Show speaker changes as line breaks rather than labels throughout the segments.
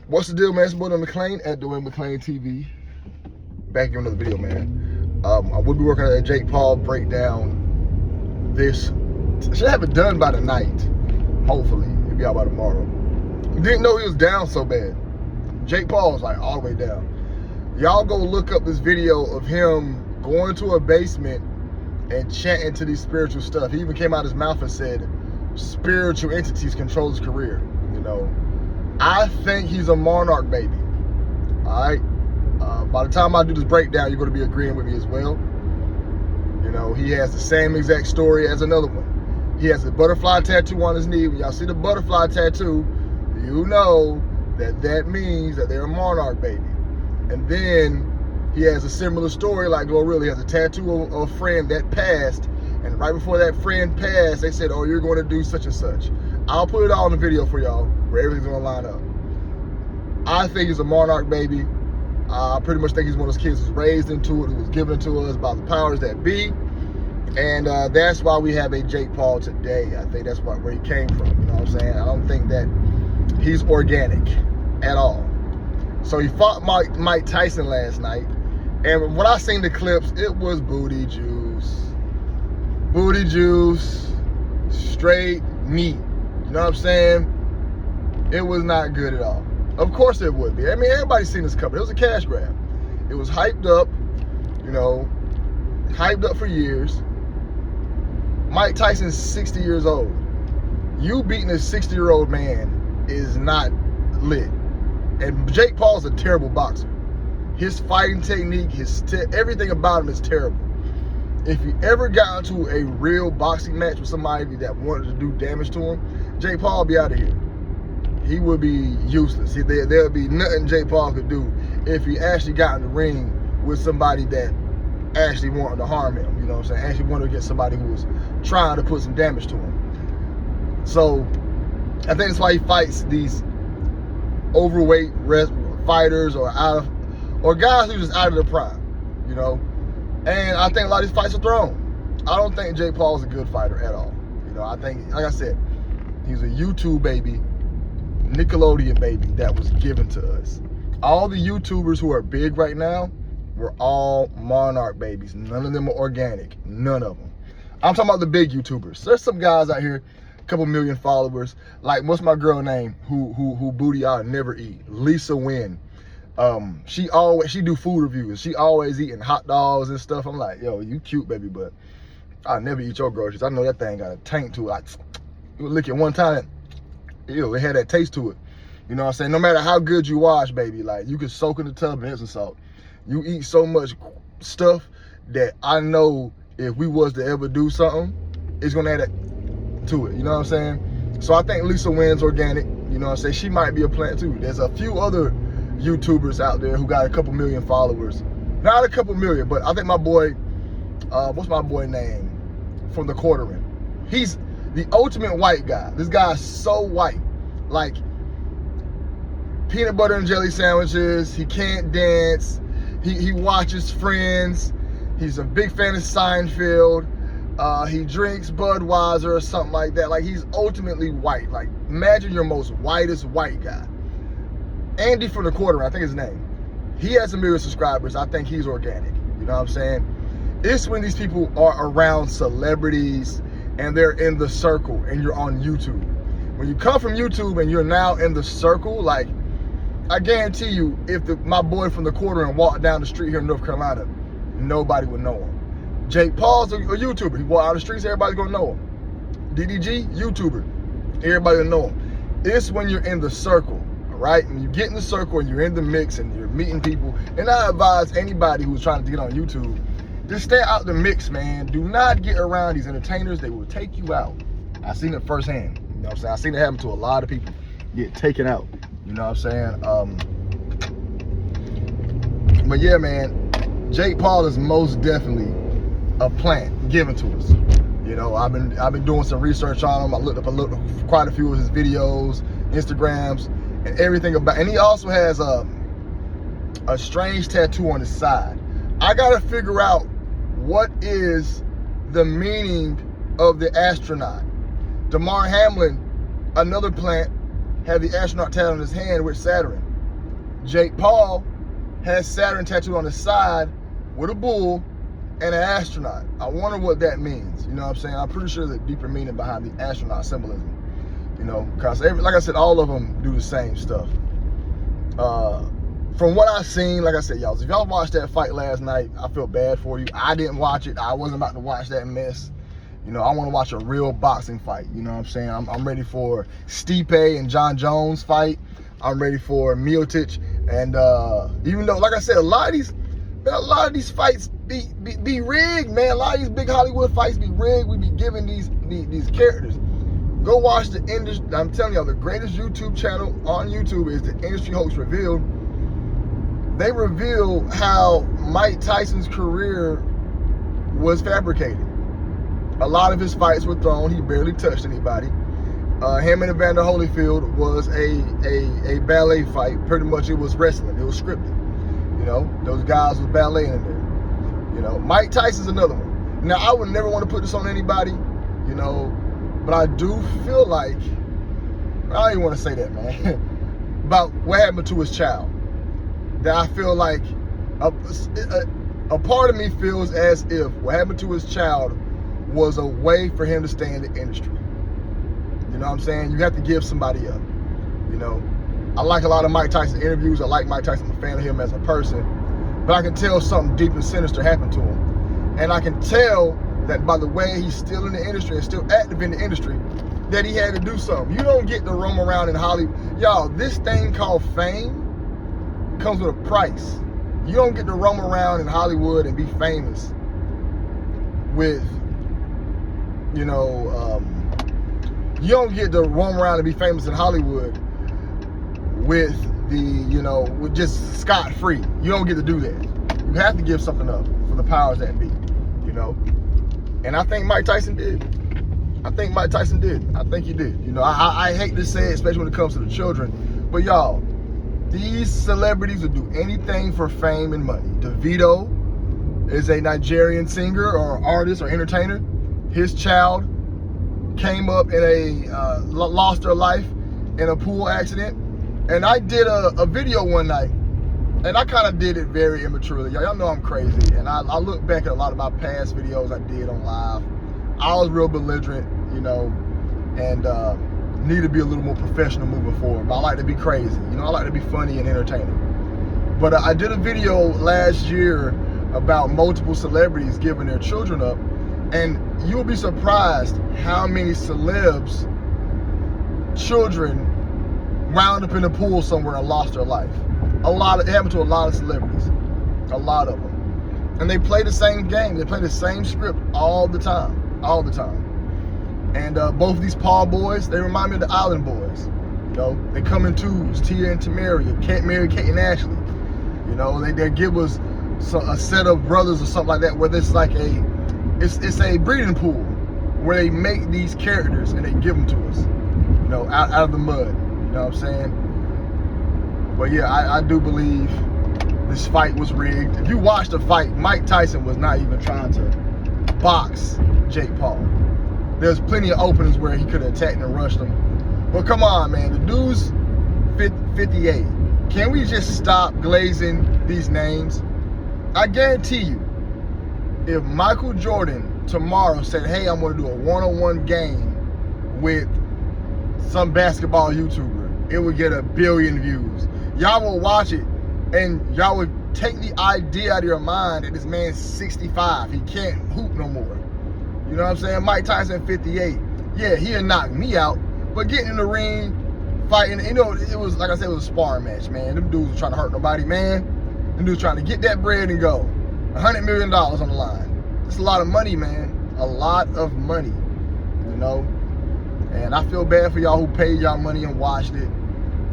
What's the deal, man? It's your boy McClain at Dwayne McClain TV. Back in another video, man. I will be working on a Jake Paul breakdown. This should have it done by tonight. Hopefully, it'll be out by tomorrow. Didn't know he was down so bad. Jake Paul was like all the way down. Y'all go look up this video of him going to a basement and chanting to these spiritual stuff. He even came out his mouth and said spiritual entities control his career. You know, I think he's a monarch baby. All right. By the time I do this breakdown, you're going to be agreeing with me as well. You know, he has the same exact story as another one. He has a butterfly tattoo on his knee. When y'all see the butterfly tattoo, you know that that means that they're a monarch baby. And then he has a similar story like Glorilla. He has a tattoo of a friend that passed. And right before that friend passed, they said, oh, you're going to do such and such. I'll put it all in the video for y'all where everything's going to line up. I think he's a monarch baby. I pretty much think he's one of those kids who's raised into it, who was given to us by the powers that be. And that's why we have a Jake Paul today. I think that's where he came from. You know what I'm saying? I don't think that he's organic at all. So he fought Mike Tyson last night. And when I seen the clips, it was booty juice. Booty juice, straight meat. You know what I'm saying? It was not good at all. Of course it would be. I mean, everybody's seen this cover. It was a cash grab. It was hyped up, you know, hyped up for years. Mike Tyson's 60 years old. You beating a 60-year-old man is not lit. And Jake Paul's a terrible boxer. His fighting technique, everything about him is terrible. If he ever got into a real boxing match with somebody that wanted to do damage to him, Jake Paul would be out of here. He would be useless. There would be nothing Jake Paul could do if he actually got in the ring with somebody that actually wanted to harm him. You know what I'm saying? Actually wanted to get somebody who was trying to put some damage to him. So I think that's why he fights these overweight fighters or guys who just out of their prime. You know, and I think a lot of these fights are thrown. I don't think Jake Paul is a good fighter at all. You know, I think, like I said, he's a YouTube baby. Nickelodeon baby that was given to us. All the YouTubers who are big right now were all monarch babies. None of them are organic. None of them. I'm talking about the big YouTubers. There's some guys out here, a couple million followers. Like, what's my girl name? Who booty I'll never eat? Lisa Wynn. She do food reviews. She always eating hot dogs and stuff. I'm like, yo, you cute, baby, but I'll never eat your groceries. I know that thing got a taint to it. Like, you lick it one time. Ew, it had that taste to it. You know what I'm saying? No matter how good you wash, baby, like, you can soak in the tub and Epsom salt. You eat so much stuff that I know if we was to ever do something, it's gonna add that to it. You know what I'm saying? So I think Lisa Wynn's organic. You know what I'm saying? She might be a plant too. There's a few other YouTubers out there who got a couple million followers. Not a couple million, but I think my boy, what's my boy name? From the quartering. He's the ultimate white guy. This guy's so white. Like, peanut butter and jelly sandwiches. He can't dance. He watches Friends. He's a big fan of Seinfeld. He drinks Budweiser or something like that. Like, he's ultimately white. Like, imagine your most whitest white guy. Andy from the quartering, I think his name. He has a million subscribers. I think he's organic. You know what I'm saying? It's when these people are around celebrities and they're in the circle and you're on YouTube. When you come from YouTube and you're now in the circle, like, I guarantee you, if my boy from the quartering walked down the street here in North Carolina, nobody would know him. Jake Paul's a YouTuber. He walked out the streets, everybody's gonna know him. DDG, YouTuber. Everybody will know him. It's when you're in the circle, all right? When you get in the circle and you're in the mix and you're meeting people, and I advise anybody who's trying to get on YouTube, just stay out the mix, man. Do not get around these entertainers. They will take you out. I've seen it firsthand. You know what I'm saying? I've seen it happen to a lot of people get taken out. You know what I'm saying? But yeah, man, Jake Paul is most definitely a plant given to us. You know, I've been doing some research on him. I looked up quite a few of his videos, Instagrams, and everything about. And he also has a strange tattoo on his side. I gotta figure out what is the meaning of the astronaut. Damar Hamlin, another plant, had the astronaut tattoo on his hand with Saturn. Jake Paul has Saturn tattooed on his side with a bull and an astronaut. I wonder what that means. You know what I'm saying? I'm pretty sure there's a deeper meaning behind the astronaut symbolism. You know, because like I said, all of them do the same stuff. From what I've seen, like I said, y'all, if y'all watched that fight last night, I feel bad for you. I didn't watch it. I wasn't about to watch that mess. You know, I want to watch a real boxing fight. You know what I'm saying? I'm ready for Stipe and John Jones fight. I'm ready for Miocic. And even though, like I said, a lot of these fights be rigged, man. A lot of these big Hollywood fights be rigged. We be giving these characters. Go watch the industry. I'm telling y'all, the greatest YouTube channel on YouTube is the Industry Hoax Revealed. They reveal how Mike Tyson's career was fabricated. A lot of his fights were thrown. He barely touched anybody. Him and Evander Holyfield was a ballet fight. Pretty much it was wrestling. It was scripted. You know, those guys was balleting in there. You know, Mike Tyson's another one. Now, I would never want to put this on anybody, you know, but I do feel like, I don't even want to say that, man, about what happened to his child. That I feel like a part of me feels as if what happened to his child was a way for him to stay in the industry. You know what I'm saying? You have to give somebody up. You know, I like a lot of Mike Tyson interviews. I like Mike Tyson. I'm a fan of him as a person. But I can tell something deep and sinister happened to him. And I can tell that by the way he's still in the industry and still active in the industry, that he had to do something. You don't get to roam around in Hollywood. Y'all, this thing called fame comes with a price. You don't get to roam around in Hollywood and be famous with, you know, you don't get to roam around and be famous in Hollywood with the, you know, with just scot-free. You don't get to do that. You have to give something up for the powers that be, you know. And I think Mike Tyson did. I think Mike Tyson did. I think he did. You know, I hate to say it, especially when it comes to the children, but y'all, these celebrities will do anything for fame and money. DeVito is a Nigerian singer or artist or entertainer. His child came up in a, lost her life in a pool accident. And I did a video one night, and I kind of did it very immaturely. Y'all know I'm crazy, and I look back at a lot of my past videos I did on live. I was real belligerent, you know, and need to be a little more professional moving forward. But I like to be crazy, you know, I like to be funny and entertaining. But I did a video last year about multiple celebrities giving their children up, and you'll be surprised how many celebs' children wound up in a pool somewhere and lost their life. It happened to a lot of celebrities, a lot of them. And they play the same game, they play the same script all the time. And both of these Paul boys, they remind me of the Island Boys. You know, they come in twos, Tia and Tamaria, Can't Marry Kate and Ashley. You know, they give us a set of brothers or something like that, where it's like it's a breeding pool where they make these characters and they give them to us, you know, out of the mud. You know what I'm saying? But yeah, I do believe this fight was rigged. If you watch the fight, Mike Tyson was not even trying to box Jake Paul. There's plenty of openings where he could have attacked and rushed him. But come on, man, the dude's 58. Can we just stop glazing these names? I guarantee you, if Michael Jordan tomorrow said, hey, I'm going to do a one-on-one game with some basketball YouTuber, it would get 1 billion views. Y'all will watch it, and y'all would take the idea out of your mind that this man's 65. He can't hoop no more. You know what I'm saying? Mike Tyson, 58. Yeah, he'll knock me out, but getting in the ring, fighting, you know, it was, like I said, it was a sparring match, man. Them dudes were trying to hurt nobody, man. Them dudes trying to get that bread and go. $100 million on the line. It's a lot of money, man. A lot of money, you know? And I feel bad for y'all who paid y'all money and watched it.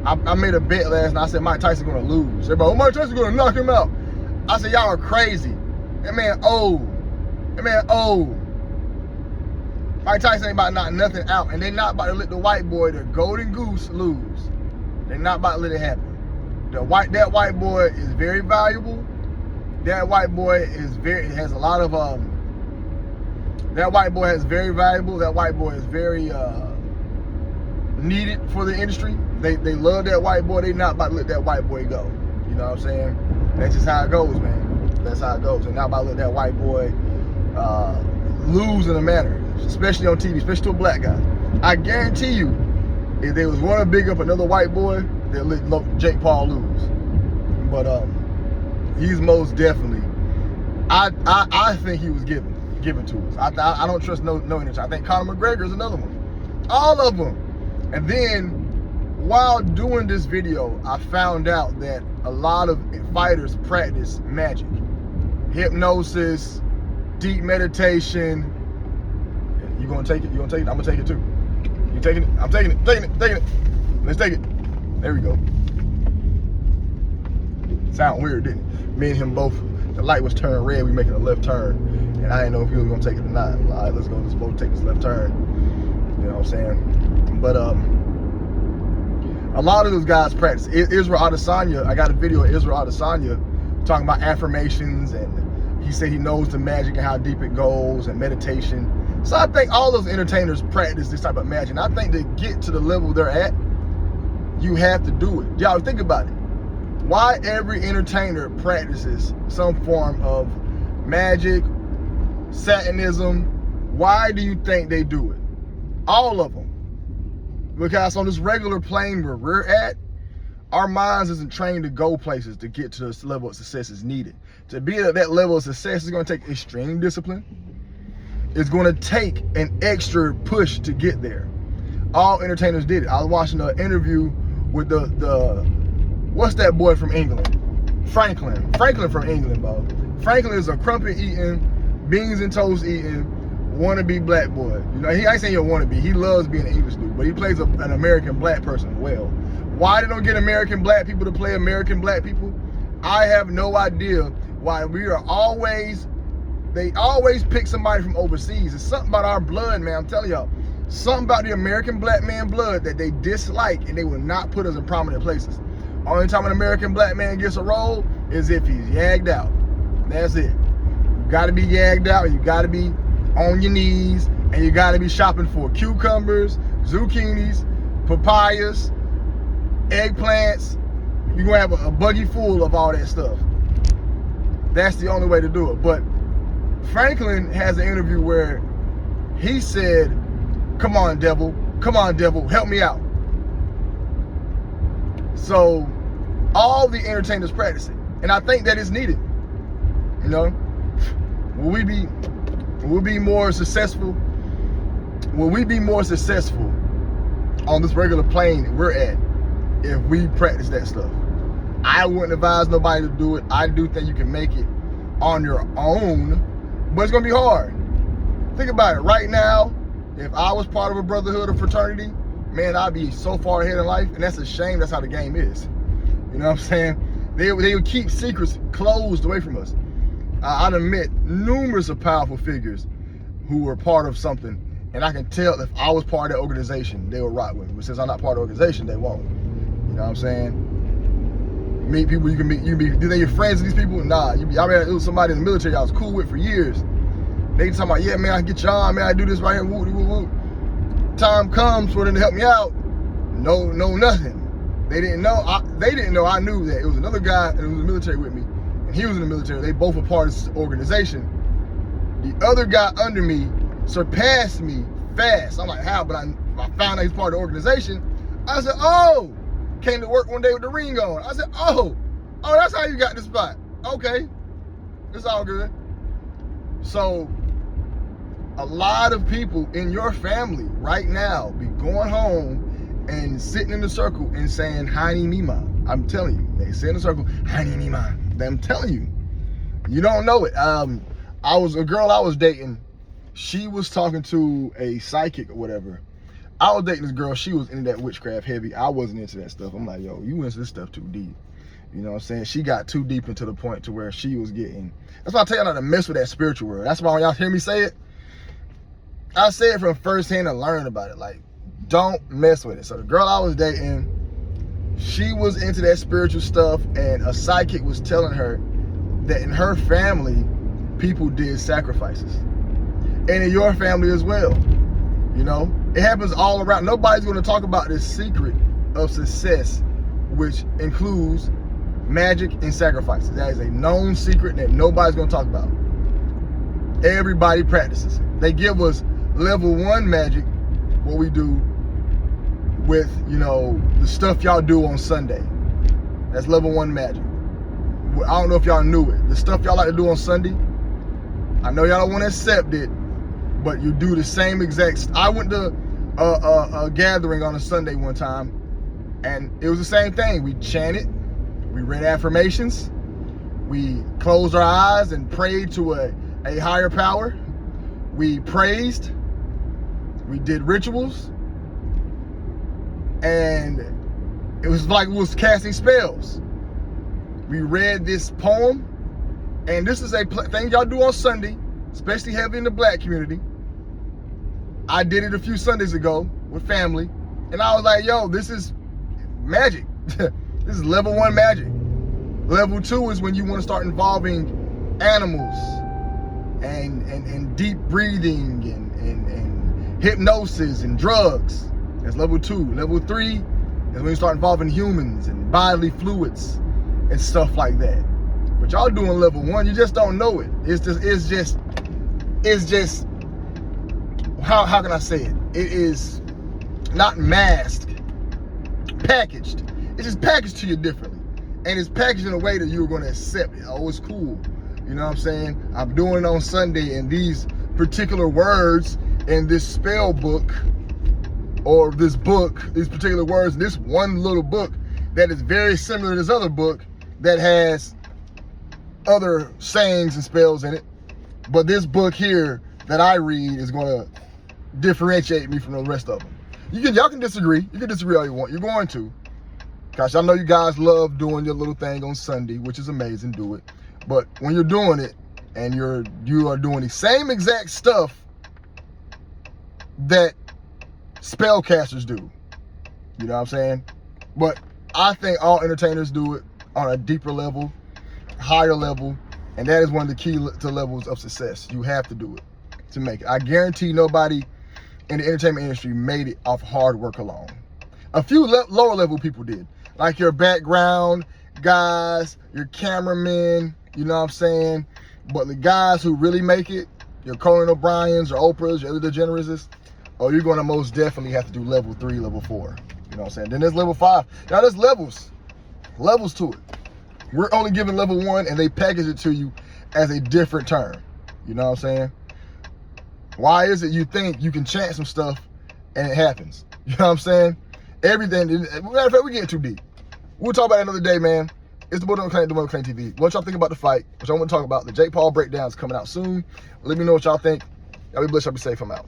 I made a bet last night. I said Mike Tyson's gonna lose. Everybody, oh, Mike Tyson's gonna knock him out. I said, y'all are crazy. That man old. That man old. Mike Tyson ain't about to knock nothing out. And they not about to let the white boy, the golden goose, lose. They're not about to let it happen. That white boy is very valuable. That white boy has a lot of that white boy is very valuable. That white boy is very needed for the industry. They love that white boy. They not about to let that white boy go. You know what I'm saying? That's just how it goes, man. That's how it goes. And now about to let that white boy lose in a manner, especially on TV, especially to a black guy. I guarantee you, if they was want to big up another white boy, they'll let Jake Paul lose. But he's most definitely. I think he was given to us. I don't trust no entertainer. I think Conor McGregor is another one. All of them. And then while doing this video, I found out that a lot of fighters practice magic, hypnosis, deep meditation. You gonna take it? You gonna take it? I'm gonna take it too. You taking it? I'm taking it. Taking it. Taking it. Let's take it. There we go. Sound weird, didn't it? Me and him both. The light was turning red. We making a left turn, and I didn't know if he was gonna take it or not. All right, let's go. Let's both take this left turn. You know what I'm saying? But a lot of those guys practice. Israel Adesanya. I got a video of Israel Adesanya talking about affirmations, and he said he knows the magic and how deep it goes, and meditation. So I think all those entertainers practice this type of magic. And I think to get to the level they're at, you have to do it. Y'all think about it. Why every entertainer practices some form of magic, satanism? Why do you think they do it? All of them. Because on this regular plane where we're at, our minds isn't trained to go places to get to this level of success is needed. To be at that level of success is going to take extreme discipline. It's going to take an extra push to get there. All entertainers did it. I was watching an interview with the what's that boy from England? Franklin from England, bro. Franklin is a crumpet eating, beans and toast eating, wannabe black boy. You know, I ain't saying he'll wannabe. He loves being an English dude, but he plays an American black person well. Why they don't get American black people to play American black people? I have no idea why they always pick somebody from overseas. It's something about our blood, man. I'm telling y'all. Something about the American black man blood that they dislike, and they will not put us in prominent places. Only time an American black man gets a role is if he's yagged out. That's it. You gotta be yagged out, you gotta be on your knees, and you gotta be shopping for cucumbers, zucchinis, papayas, eggplants. You're gonna have a buggy full of all that stuff. That's the only way to do it. But Franklin has an interview where he said, come on, devil, help me out. So all the entertainers practice it. And I think that is needed. You know? Will we be more successful? Will we be more successful on this regular plane we're at if we practice that stuff? I wouldn't advise nobody to do it. I do think you can make it on your own, but it's gonna be hard. Think about it. Right now, if I was part of a brotherhood or fraternity, man, I'd be so far ahead in life, and that's a shame. That's how the game is. You know what I'm saying? They would keep secrets closed away from us. I done met numerous of powerful figures who were part of something, and I can tell if I was part of that organization, they would rock with me. But since I'm not part of the organization, they won't. You know what I'm saying? Meet people you think you're friends with these people? Nah, I mean, it was somebody in the military I was cool with for years. They talking about, yeah, man, I can get you on, man, I do this right here, woo, woo, woo. Time comes for them to help me out. No, nothing. They didn't know. I knew that it was another guy that was in the military with me, and he was in the military. They both were part of this organization. The other guy under me surpassed me fast. I'm like, how? But I found out he's part of the organization. I said, oh, came to work one day with the ring on. I said, oh, that's how you got this spot. Okay, it's all good. So a lot of people in your family right now be going home and sitting in the circle and saying, Hani Mima. I'm telling you, they sit in the circle, Hani Mima. I'm telling you, you don't know it. A girl I was dating, she was talking to a psychic or whatever. I was dating this girl, she was into that witchcraft heavy. I wasn't into that stuff. I'm like, yo, you into this stuff too deep. You know what I'm saying? She got too deep into the point to where she was getting, that's why I tell y'all not to mess with that spiritual world. That's why when y'all hear me say it, I say it from firsthand and learn about it. Like, don't mess with it. So the girl I was dating, she was into that spiritual stuff, and a psychic was telling her that in her family, people did sacrifices. And in your family as well. You know? It happens all around. Nobody's going to talk about this secret of success, which includes magic and sacrifices. That is a known secret that nobody's gonna talk about. Everybody practices it. They give us level 1 magic, what we do with, you know, the stuff y'all do on Sunday. That's level 1 magic. I don't know if y'all knew it. The stuff y'all like to do on Sunday, I know y'all don't want to accept it, but you do the same exact. I went to a gathering on a Sunday one time, and it was the same thing. We chanted, we read affirmations, we closed our eyes and prayed to a higher power. We praised, we did rituals, and it was like we was casting spells. We read this poem, and this is a thing y'all do on Sunday, especially heavy in the black community. I did it a few Sundays ago with family, and I was like, yo, this is magic. This is level 1 magic. Level 2 is when you want to start involving animals and deep breathing and hypnosis and drugs. That's level 2. Level 3 is when you start involving humans and bodily fluids and stuff like that. But y'all doing level 1, you just don't know it. It's just how can I say it? It is not masked, packaged. It's just packaged to you differently. And it's packaged in a way that you're gonna accept it. Oh, it's cool. You know what I'm saying? I'm doing it on Sunday, and these particular words in this spell book, or this book, these particular words in this one little book that is very similar to this other book that has other sayings and spells in it. But this book here that I read is gonna differentiate me from the rest of them. Y'all can disagree. You can disagree all you want. You're going to. Gosh, I know you guys love doing your little thing on Sunday, which is amazing. Do it. But when you're doing it and you are doing the same exact stuff that spellcasters do, you know what I'm saying? But I think all entertainers do it on a deeper level, higher level, and that is one of the key to levels of success. You have to do it to make it. I guarantee nobody in the entertainment industry made it off hard work alone. A few lower level people did, like your background guys, your cameramen, you know what I'm saying? But the guys who really make it, your Conan O'Briens, your Oprahs, your Ellen DeGeneres, oh, you're gonna most definitely have to do level 3, level 4. You know what I'm saying? Then there's level 5. Now there's levels to it. We're only giving level 1, and they package it to you as a different term. You know what I'm saying? Why is it you think you can chant some stuff and it happens? You know what I'm saying? Everything. Matter of fact, we get too deep. We'll talk about it another day, man. It's the Monarch TV. What y'all think about the fight? What y'all want to talk about? The Jake Paul breakdown is coming out soon. Let me know what y'all think. Y'all be blessed. Y'all be safe. I'm out.